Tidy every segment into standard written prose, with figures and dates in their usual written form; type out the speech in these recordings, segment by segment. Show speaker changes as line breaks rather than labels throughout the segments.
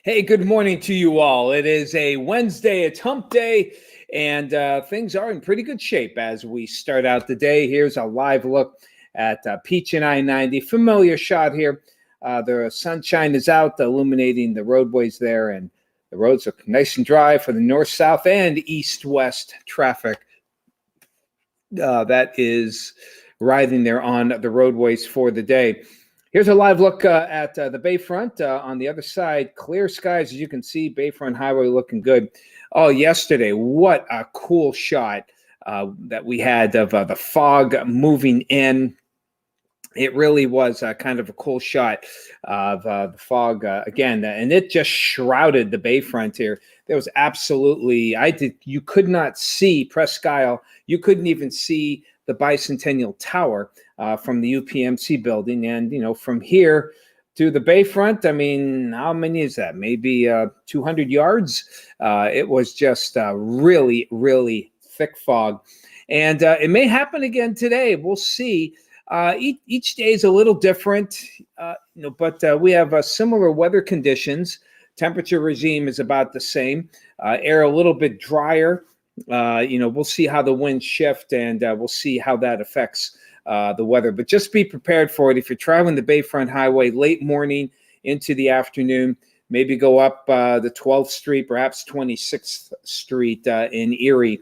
Hey, good morning to you all. It is a Wednesday, it's Hump Day, and things are in pretty good shape as we start out the day. Here's a live look at Peach and I-90. Familiar shot here. The sunshine is out, illuminating the roadways there, and the roads are nice and dry for the north-south and east-west traffic that is riding there on the roadways for the day. Here's a live look at the Bayfront. On the other side, clear skies, as you can see, Bayfront Highway looking good. Oh, yesterday, what a cool shot that we had of the fog moving in. It really was kind of a cool shot of the fog again, and it just shrouded the Bayfront here. There was absolutely, you could not see Presque Isle. You couldn't even see the Bicentennial Tower from the UPMC building. And, you know, from here to the Bayfront, I mean, how many is that? Maybe 200 yards? It was just really, really thick fog. And it may happen again today. We'll see. Each day is a little different, but we have similar weather conditions. Temperature regime is about the same. Air a little bit drier. We'll see how the winds shift, and we'll see how that affects the weather. But just be prepared for it. If you're traveling the Bayfront Highway late morning into the afternoon, maybe go up the 12th Street, perhaps 26th Street in Erie.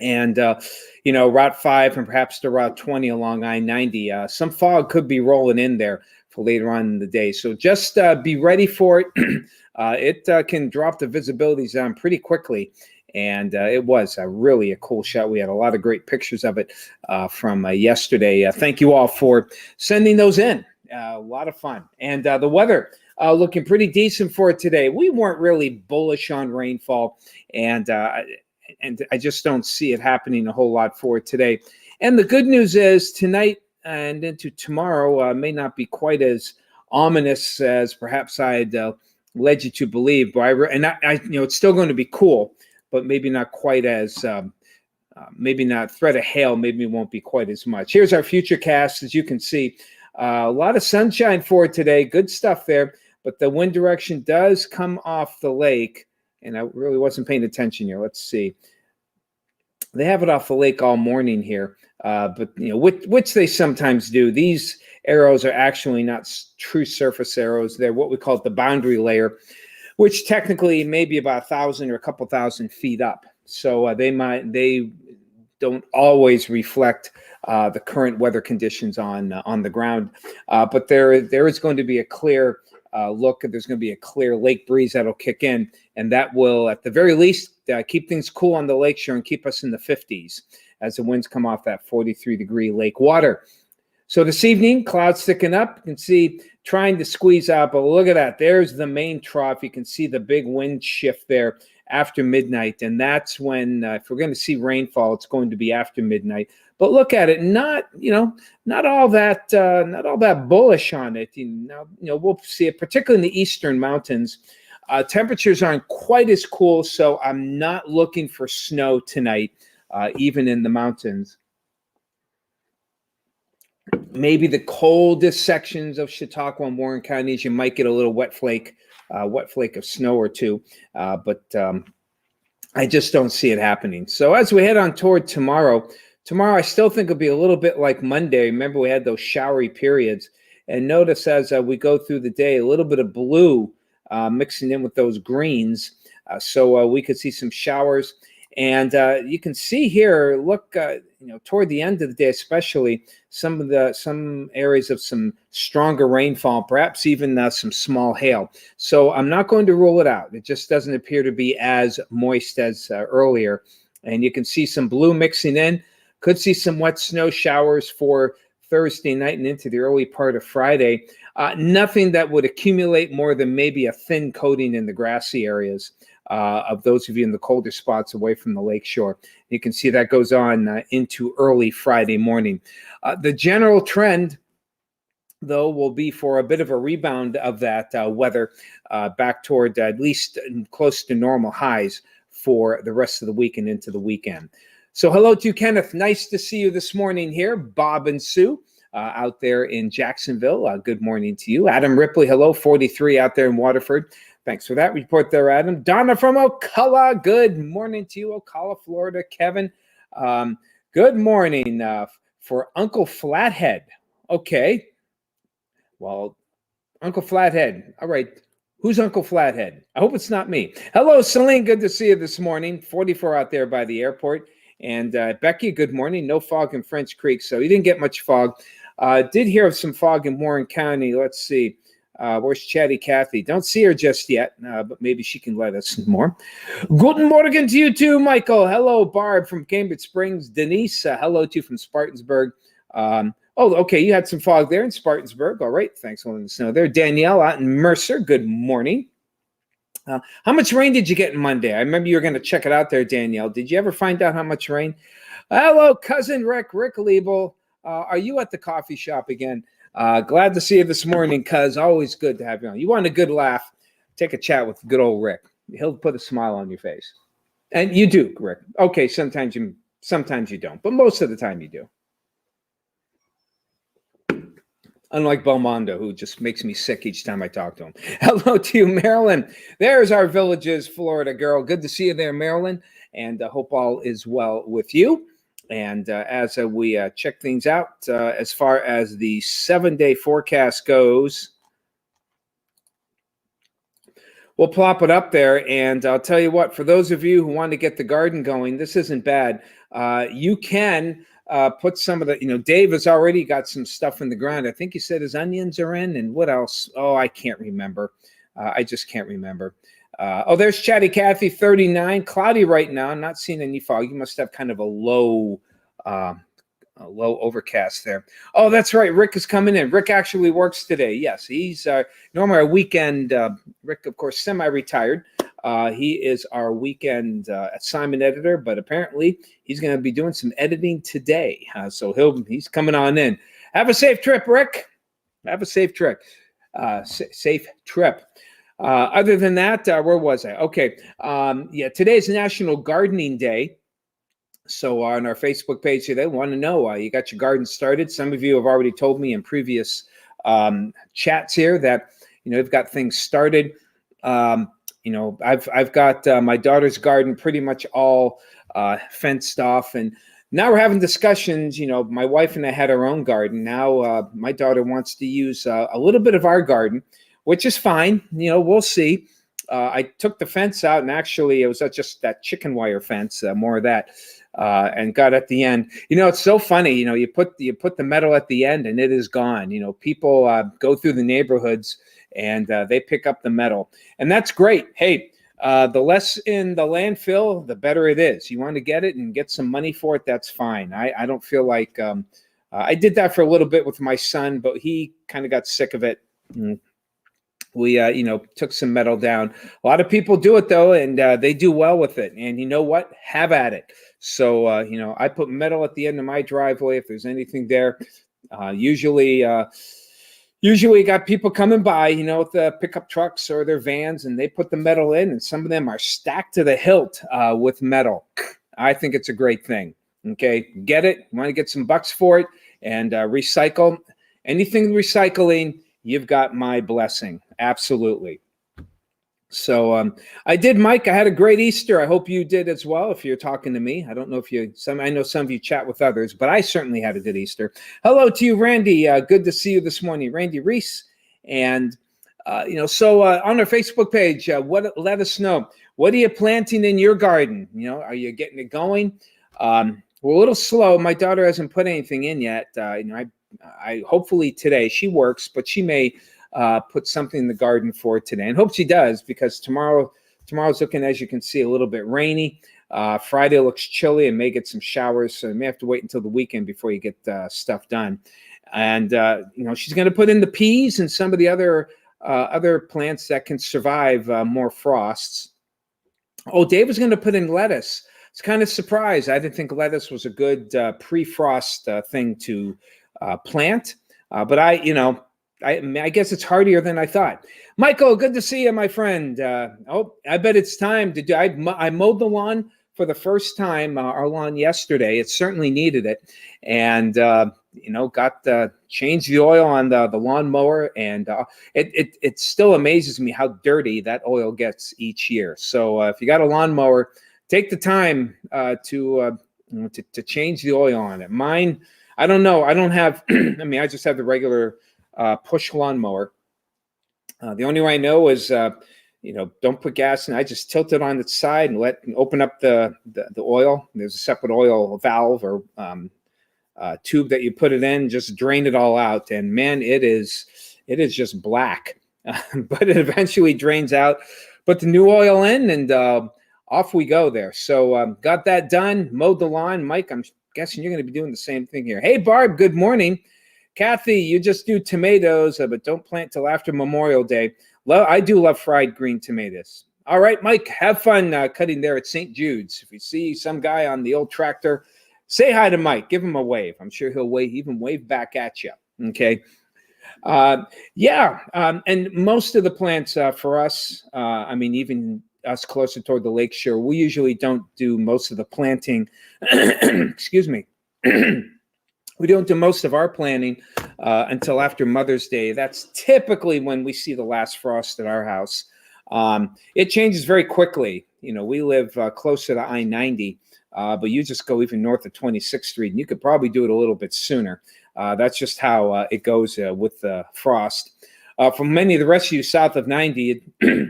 And, Route 5 and perhaps the Route 20 along I-90. Some fog could be rolling in there for later on in the day. So just be ready for it. It can drop the visibilities down pretty quickly. And it was really a cool shot. We had a lot of great pictures of it from yesterday. Thank you all for sending those in. A lot of fun. And the weather looking pretty decent for today. We weren't really bullish on rainfall, and I just don't see it happening a whole lot for today. And the good news is tonight and into tomorrow may not be quite as ominous as perhaps I'd led you to believe. But it's still going to be cool, but maybe not quite as, maybe not threat of hail, maybe it won't be quite as much. Here's our Futurecast. As you can see, a lot of sunshine for today. Good stuff there, but the wind direction does come off the lake. And I really wasn't paying attention here. Let's see. They have it off the lake all morning here, but which they sometimes do. These arrows are actually not true surface arrows. They're what we call the boundary layer, which technically may be about 1,000 or a couple thousand feet up. So they don't always reflect the current weather conditions on the ground. But there is going to be a clear look. There's going to be a clear lake breeze that'll kick in, and that will, at the very least, keep things cool on the lakeshore and keep us in the 50s as the winds come off that 43-degree lake water. So this evening, clouds thicking up. You can see trying to squeeze out, but look at that. There's the main trough. You can see the big wind shift there after midnight, and that's when, if we're going to see rainfall, it's going to be after midnight. But look at it, not all that bullish on it. We'll see it, particularly in the eastern mountains. Temperatures aren't quite as cool, so I'm not looking for snow tonight, even in the mountains. Maybe the coldest sections of Chautauqua and Warren counties, you might get a little wet flake of snow or two, but I just don't see it happening. So as we head on toward tomorrow, I still think it'll be a little bit like Monday. Remember, we had those showery periods. And notice as we go through the day, a little bit of blue mixing in with those greens. So we could see some showers. And you can see here, look, toward the end of the day, especially some areas of some stronger rainfall, perhaps even some small hail. So I'm not going to rule it out. It just doesn't appear to be as moist as earlier. And you can see some blue mixing in. Could see some wet snow showers for Thursday night and into the early part of Friday. Nothing that would accumulate more than maybe a thin coating in the grassy areas of those of you in the colder spots away from the lakeshore. You can see that goes on into early Friday morning. The general trend, though, will be for a bit of a rebound of that weather back toward at least close to normal highs for the rest of the week and into the weekend. So hello to you, Kenneth. Nice to see you this morning here. Bob and Sue out there in Jacksonville. Good morning to you. Adam Ripley, hello, 43 out there in Waterford. Thanks for that report there, Adam. Donna from Ocala. Good morning to you, Ocala, Florida. Kevin, good morning for Uncle Flathead. Okay. Well, Uncle Flathead. All right. Who's Uncle Flathead? I hope it's not me. Hello, Celine. Good to see you this morning. 44 out there by the airport. And Becky, good morning. No fog in French Creek, so you didn't get much fog. Did hear of some fog in Warren County. Let's see. Where's Chatty Cathy? Don't see her just yet, but maybe she can let us more. Guten Morgen to you too, Michael. Hello, Barb from Cambridge Springs. Denise, hello to you from Spartansburg. Okay, you had some fog there in Spartansburg. All right, thanks for letting us know there. Danielle out in Mercer, good morning. How much rain did you get on Monday? I remember you were going to check it out there, Danielle. Did you ever find out how much rain? Hello, cousin Rick Liebel. Are you at the coffee shop again? Glad to see you this morning, cuz. Always good to have you on. You want a good laugh, take a chat with good old Rick. He'll put a smile on your face. And you do, Rick. Okay, sometimes you don't, but most of the time you do. Unlike Belmondo, who just makes me sick each time I talk to him. Hello to you, Marilyn. There's our Villages, Florida girl. Good to see you there, Marilyn. And I hope all is well with you. And as we check things out, as far as the 7-day forecast goes, we'll plop it up there. And I'll tell you what, for those of you who want to get the garden going, this isn't bad. You can put some of the, Dave has already got some stuff in the ground. I think he said his onions are in, and what else? Oh, I can't remember. I just can't remember. There's Chatty Cathy, 39, cloudy right now. I'm not seeing any fog. You must have kind of a low overcast there. Oh, that's right. Rick is coming in. Rick actually works today. Yes, he's normally our weekend. Rick, of course, semi-retired. He is our weekend assignment editor, but apparently he's going to be doing some editing today. So he's coming on in. Have a safe trip, Rick. Have a safe trip. Safe trip. Other than that, where was I? Okay. Today's National Gardening Day. So on our Facebook page, they want to know, you got your garden started. Some of you have already told me in previous chats here that, you've got things started. I've got my daughter's garden pretty much all fenced off, and now we're having discussions. My wife and I had our own garden. Now my daughter wants to use a little bit of our garden, which is fine. We'll see. I took the fence out, and actually it was just that chicken wire fence, more of that, and got at the end. It's so funny. You put the metal at the end, and it is gone. People go through the neighborhoods and they pick up the metal, and that's great. Hey, the less in the landfill, the better it is. You want to get it and get some money for it, that's fine. I don't feel like I did that for a little bit with my son, but he kind of got sick of it. We took some metal down. A lot of people do it though, and they do well with it. And you know what? Have at it. So I put metal at the end of my driveway if there's anything there. Usually got people coming by, with the pickup trucks or their vans, and they put the metal in, and some of them are stacked to the hilt with metal. I think it's a great thing. Okay, get it. You want to get some bucks for it, and recycle. Anything recycling, you've got my blessing. Absolutely. So I did, Mike. I had a great Easter. I hope you did as well. If you're talking to me, I don't know if I know some of you chat with others, but I certainly had a good Easter. Hello to you, Randy. Good to see you this morning, Randy Reese. And so on our Facebook page, let us know. What are you planting in your garden? Are you getting it going? We're a little slow. My daughter hasn't put anything in yet. I hopefully today she works, but she may put something in the garden for today, and hope she does, because tomorrow's looking, as you can see, a little bit rainy. Friday looks chilly and may get some showers, so you may have to wait until the weekend before you get stuff done. And she's going to put in the peas and some of the other plants that can survive more frosts. Oh, Dave was going to put in lettuce. It's kind of surprised. I didn't think lettuce was a good pre-frost thing to plant, but I guess it's hardier than I thought. Michael, good to see you, my friend. I bet it's time to do. I mowed the lawn for the first time our lawn yesterday. It certainly needed it. And, got changed the oil on the lawnmower. And it still amazes me how dirty that oil gets each year. So if you got a lawnmower, take the time to change the oil on it. Mine, I don't know. I don't have, I just have the regular push lawnmower. The only way I know is, don't put gas in. I just tilt it on its side and open up the oil. There's a separate oil valve or tube that you put it in. Just drain it all out, and man, it is just black. But it eventually drains out. Put the new oil in, and off we go there. So got that done. Mowed the lawn. Mike, I'm guessing you're going to be doing the same thing here. Hey, Barb. Good morning. Kathy, you just do tomatoes, but don't plant till after Memorial Day. I do love fried green tomatoes. All right, Mike, have fun cutting there at St. Jude's. If you see some guy on the old tractor, say hi to Mike. Give him a wave. I'm sure he'll wave back at you. Okay. And most of the plants for us, even us closer toward the lakeshore, we usually don't do most of the planting. Excuse me. We don't do most of our planting until after Mother's Day. That's typically when we see the last frost at our house. It changes very quickly. We live closer to I-90, but you just go even north of 26th Street, and you could probably do it a little bit sooner. That's just how it goes with the frost. For many of the rest of you south of 90,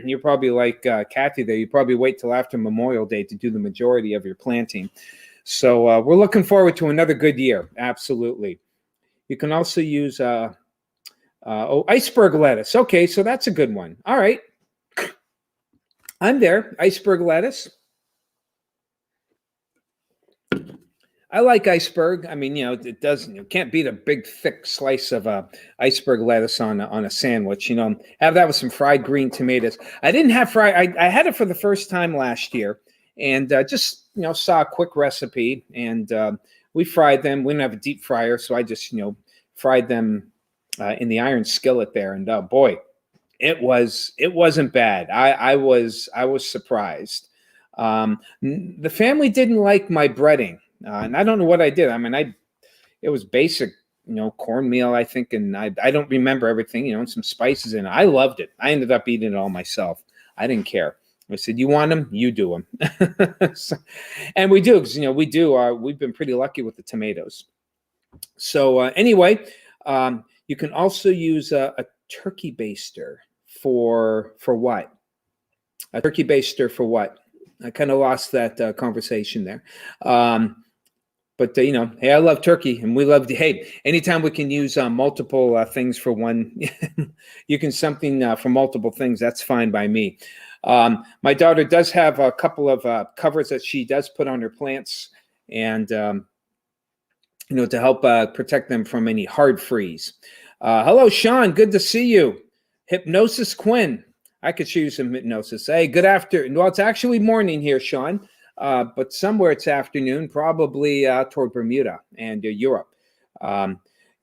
you're probably like Kathy there. You probably wait till after Memorial Day to do the majority of your planting. So we're looking forward to another good year. Absolutely. You can also use iceberg lettuce. Okay, so that's a good one. All right. I'm there. Iceberg lettuce. I like iceberg. It doesn't. You can't beat a big, thick slice of iceberg lettuce on a sandwich. Have that with some fried green tomatoes. I didn't have fried. I had it for the first time last year, and just saw a quick recipe, and we fried them. We didn't have a deep fryer, so I just fried them in the iron skillet there, and boy, it wasn't bad. I was surprised. The family didn't like my breading, and I don't know what I did. It was basic, cornmeal, I think, and I don't remember everything, and some spices in it. I loved it. I ended up eating it all myself. I didn't care. I said, you want them? You do them. And we do, because, we do. We've been pretty lucky with the tomatoes. So anyway, you can also use a turkey baster for what? A turkey baster for what? I kind of lost that conversation there. But hey, I love turkey, and we love anytime we can use multiple things for one, you can something for multiple things. That's fine by me. My daughter does have a couple of covers that she does put on her plants, and to help protect them from any hard freeze. Hello, Sean. Good to see you. Hypnosis Quinn. I could show you some hypnosis. Hey, good afternoon. Well, it's actually morning here, Sean, but somewhere it's afternoon, probably toward Bermuda and Europe.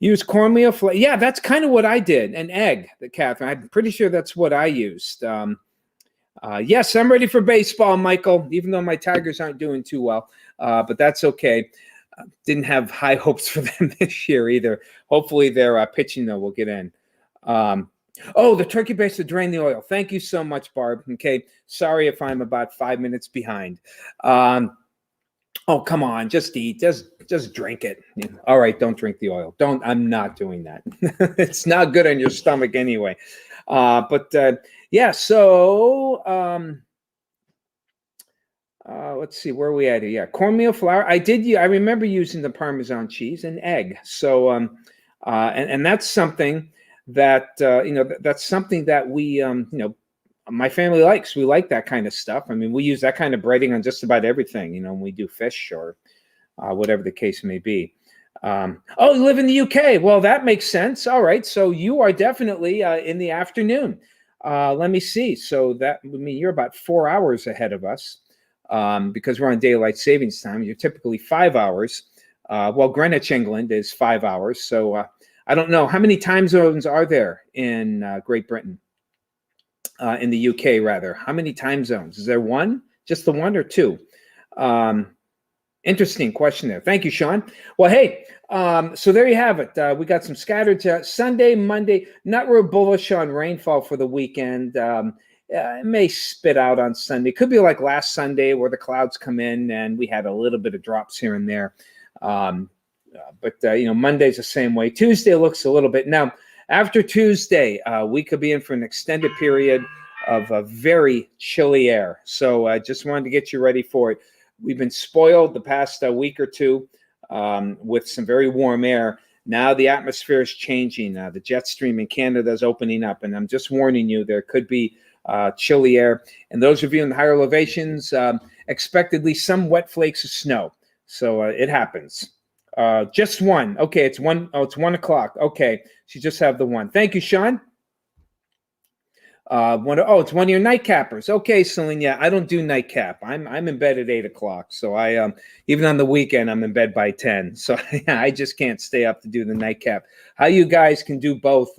Use cornmeal. Yeah, that's kind of what I did. An egg, Catherine. I'm pretty sure that's what I used. Yes, I'm ready for baseball, Michael, even though my Tigers aren't doing too well, but that's okay. Didn't have high hopes for them this year either. Hopefully their pitching, though, will get in. The turkey baster to drain the oil. Thank you so much, Barb. Okay, sorry if I'm about 5 minutes behind. Come on, just eat. Just drink it. All right, don't drink the oil. I'm not doing that. It's not good on your stomach anyway. So let's see, where are we at here? Yeah, cornmeal flour. I remember using the Parmesan cheese and egg. So and that's something that that's something that we my family likes. We like that kind of stuff. We use that kind of breading on just about everything, when we do fish or whatever the case may be. You live in the UK. Well, that makes sense. All right. So you are definitely in the afternoon. Let me see. So that would mean you're about 4 hours ahead of us because we're on daylight savings time. You're typically 5 hours. Greenwich, England is 5 hours. So I don't know. How many time zones are there in Great Britain? In the UK, rather. How many time zones? Is there one? Just the one or two? Interesting question there. Thank you, Sean. Well, hey, so there you have it. We got some scattered Sunday, Monday. Not real bullish on rainfall for the weekend. It may spit out on Sunday. Could be like last Sunday where the clouds come in and we had a little bit of drops here and there. But Monday's the same way. Tuesday looks a little bit. Now, after Tuesday, we could be in for an extended period of a very chilly air. So I just wanted to get you ready for it. We've been spoiled the past week or two with some very warm air. Now the atmosphere is changing. The jet stream in Canada is opening up, and I'm just warning you, there could be chilly air. And those of you in the higher elevations, expectedly some wet flakes of snow. So it happens. Just one. Okay, it's 1 o'clock. Okay, so you just have the one. Thank you, Sean. It's one of your nightcappers. Okay, Celine. Yeah, I don't do nightcap. I'm in bed at 8 o'clock. So I even on the weekend I'm in bed by 10. So I just can't stay up to do the nightcap. How you guys can do both?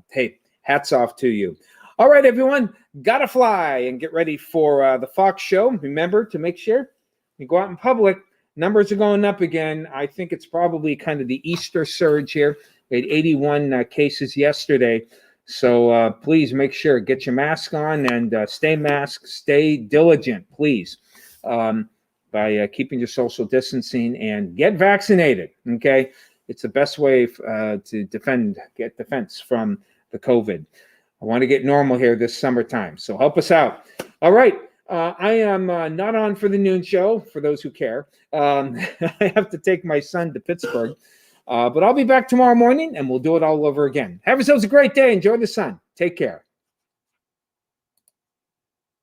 Hey, hats off to you. All right, everyone, gotta fly and get ready for the Fox show. Remember to make sure you go out in public. Numbers are going up again. I think it's probably kind of the Easter surge here. We had 81 cases yesterday. So please make sure, get your mask on and stay masked, stay diligent, please, by keeping your social distancing and get vaccinated, okay? It's the best way to get defense from the COVID. I want to get normal here this summertime, so help us out. All right, I am not on for the noon show, for those who care. I have to take my son to Pittsburgh. But I'll be back tomorrow morning and we'll do it all over again. Have yourselves a great day. Enjoy the sun. Take care.